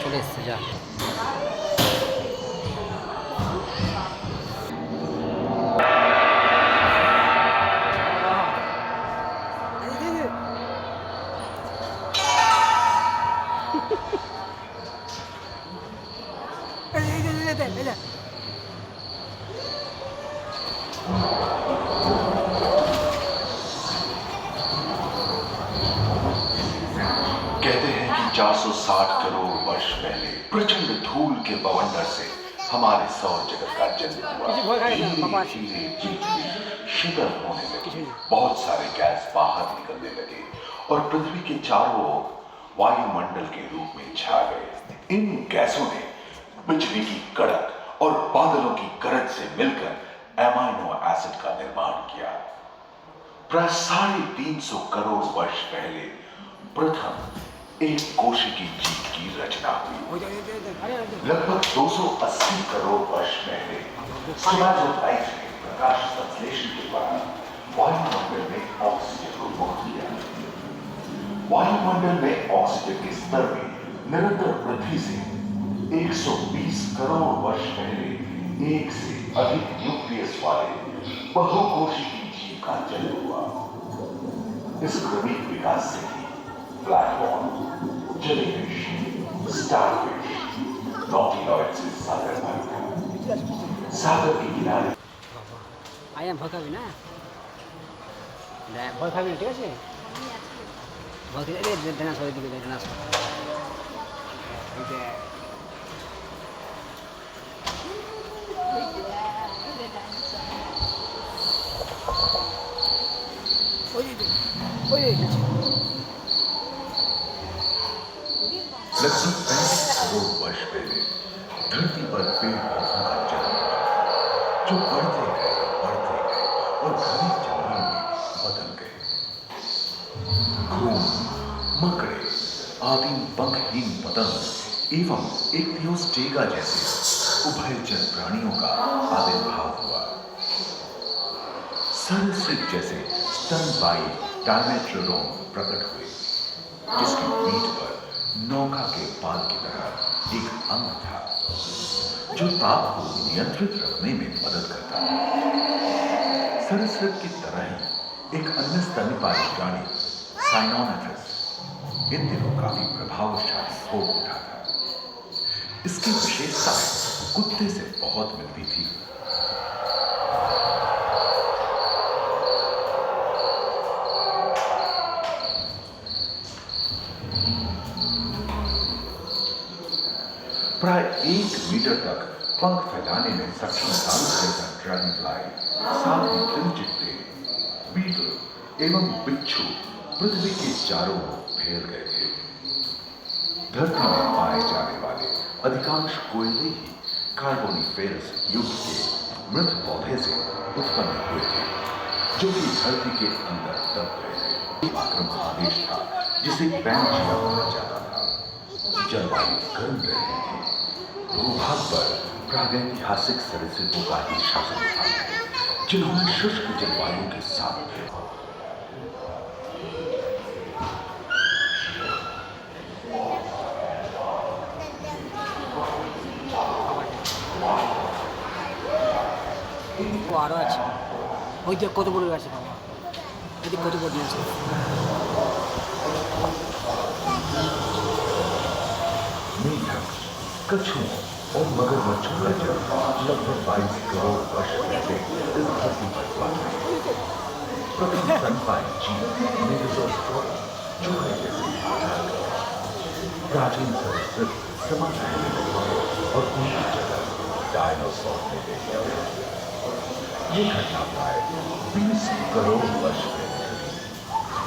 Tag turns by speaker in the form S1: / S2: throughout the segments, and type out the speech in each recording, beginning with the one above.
S1: চলে এসছে যা
S2: कहते हैं कि 460 करोड़ वर्ष पहले प्रचंड धूल के बवंडर से हमारे सौर जगत का जन्म हुआ। धीरे शीतल होने लगे, बहुत सारे गैस बाहर निकलने लगे और पृथ्वी के चारों ओर वायुमंडल के रूप में छा गए। इन गैसों ने बिजली की कड़क और बादलों की गरज से मिलकर एमाइनो एसिड का निर्माण किया। प्राय 350 करोड़ वर्ष पहले प्रथम एक कोशिकी जीव की रचना हुई। लगभग 280 करोड़ वर्ष पहले स्टोमेटोलाइट ने प्रकाश संश्लेषण के द्वारा वायुमंडल में ऑक्सीजन को मुक्त किया। वायुमंडल में ऑक्सीजन के स्तर में निरंतर वृद्धि से 120 करोड़ वर्ष पहले एक से अधिक न्यूक्लियस वाले बहुकोशिकीय जीव का जन्म हुआ। इस क्रमिक विकास से प्लैटफॉर्म, जेलीफिश, स्टारफिश, नॉटिलॉइड से सागर बना। सागर के किनारे
S1: আই এম ভয় খাবি না ভয় খাবি না ঠিক আছে ভয় খেলে ডাইনোসরের দিকে ডাইনোসর
S2: लगभग 35 करोड़ वर्ष पहले धरती पर पेड़ पौधों का जन्म हुआ, जो बढ़ते गए और घनी जंगलों में बदल गए। घूम, मकड़े, आदिम पंखहीन पतंग एवं इक्तियोस्टेगा जैसे उभयचर प्राणियों का आविर्भाव हुआ। सरीसृप जैसे स्तनपायी डायमेट्रोडोन प्रकट हुए, जिसकी पीठ पर नौका के पाल की तरह एक अंग था, जो ताप को नियंत्रित रखने में मदद करता है। सरीसृप की तरह ही एक अन्य स्तनपायी प्राणी साइनोनेथस इन दिनों काफी प्रभावशाली हो उठा था। इसकी विशेषता कुत्ते से बहुत मिलती थी। प्राय 1 मीटर तक पंख फैलाने में सक्षम ड्रैगन फ्लाई, साथ ही तिलचिट्टे, बीटल एवं बिच्छू पृथ्वी के चारों ओर फैल गए थे। धरती में पाए जाने वाले अधिकांश कोयले ही कार्बोनिफेरस युग के मृत पौधे से उत्पन्न हुए थे, जो कि धरती के अंदर दब गए थे। आक्रमण आदेश था जिसे पैंजिया कहा जाता था। जलवायु गर्म रही थी। भूभाग पर प्रागैतिहासिक सरीसृपों का ही शासन था, जिन्होंने शुष्क जलवायु के साथ
S1: আরো আছে ওই যে কত বড় আছে বাবা এদিকে কত বড় আছে
S2: कछुओं और मगरमच्छों का जन्म लगभग 22 करोड़ वर्ष पहले इस धरती पर हुआ था। प्रथम स्तनपायी जीव मेगाज़ोट्रोपा चूहे जैसे प्राचीन सरीसृप समाप्त होने लगे और उनकी जगह डायनासोर ने ले लिया। ये घटना प्राय 20 करोड़ वर्ष पहले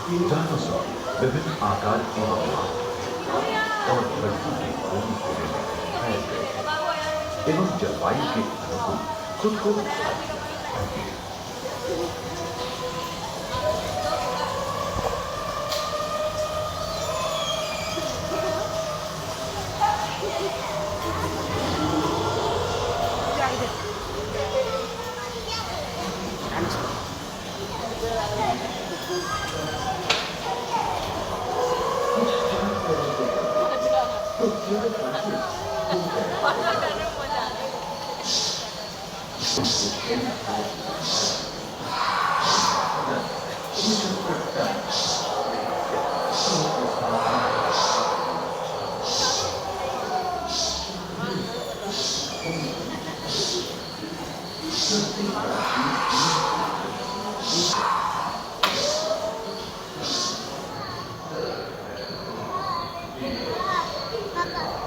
S2: हुई। डायनासोर विभिन्न आकार एवं और पृथ्वी के कोने कोने में फैल गए एवं जलवायु के अनुकूल खुद को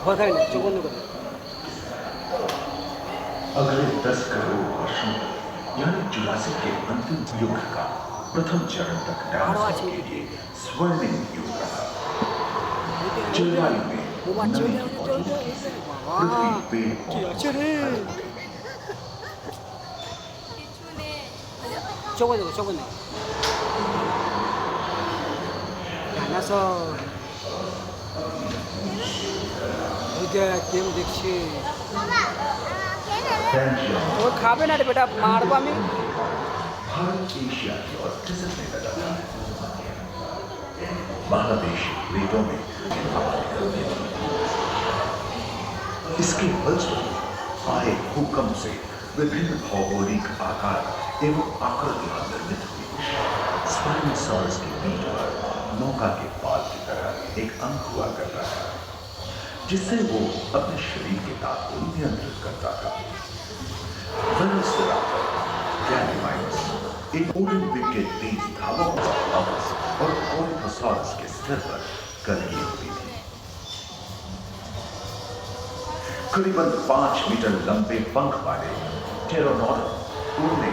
S1: भर खाई ना चौबंद कर
S2: अगले 10 करोड़ वर्षों तक यानी जुरासिक के अंतिम युग का प्रथम चरण तक डायनासोर के लिए स्वर्णिम युग रहा। जलवायु में नमी पहुंची, पृथ्वी पेड़ पौधों से भर गई।
S1: चौबंद डायनासोर केम देखिए और खाबे ना रे बेटा मारबा में
S2: भारत एशिया की ओर खिसकने लगा था। बांग्लादेश रेतों में इसके फलस्वरूप आए भूकंप से विभिन्न भौगोलिक आकार एवं आकृतियां निर्मित हुई। स्पाइनोसॉरस की पीठ पर नौका के पाल की तरह एक अंग हुआ करता था, जिससे वो अपने शरीर के ताप को नियंत्रित करता था। वेलोसिराप्टर गैलीमाइनस एक ओलंपिक के तेज धावों का अवस और ओलिथोसॉरस के सिर पर कलगी हुई थी। करीबन 5 मीटर लंबे पंख वाले टेरोनोडन उड़ने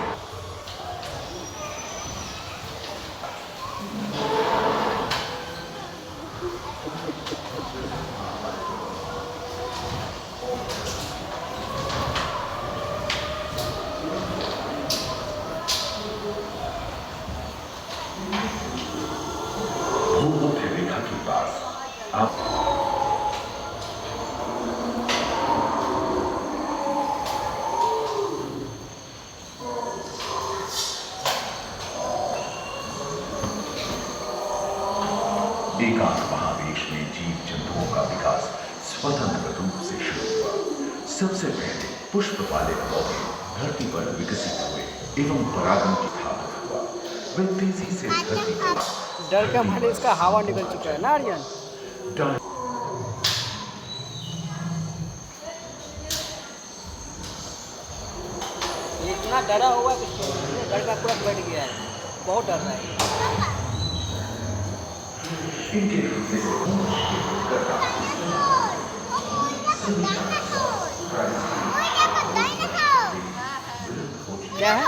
S2: भूमध्य रेखा के पास आप एकांत महादेश में जीव जंतुओं का विकास स्वतंत्र रूप से शुरू हुआ। सबसे पहले पुष्प वाले पौधे धरती पर विकसित हुए एवं परागण की स्थापना हुआ। वे तेजी से धरती पर
S1: डर का मारे इसका हवा निकल चुका है ना आर्यन। इतना डरा हुआ कि डर का पूरा बैठ गया है, बहुत डर रहा है।
S2: इनके रूप में
S1: क्या है?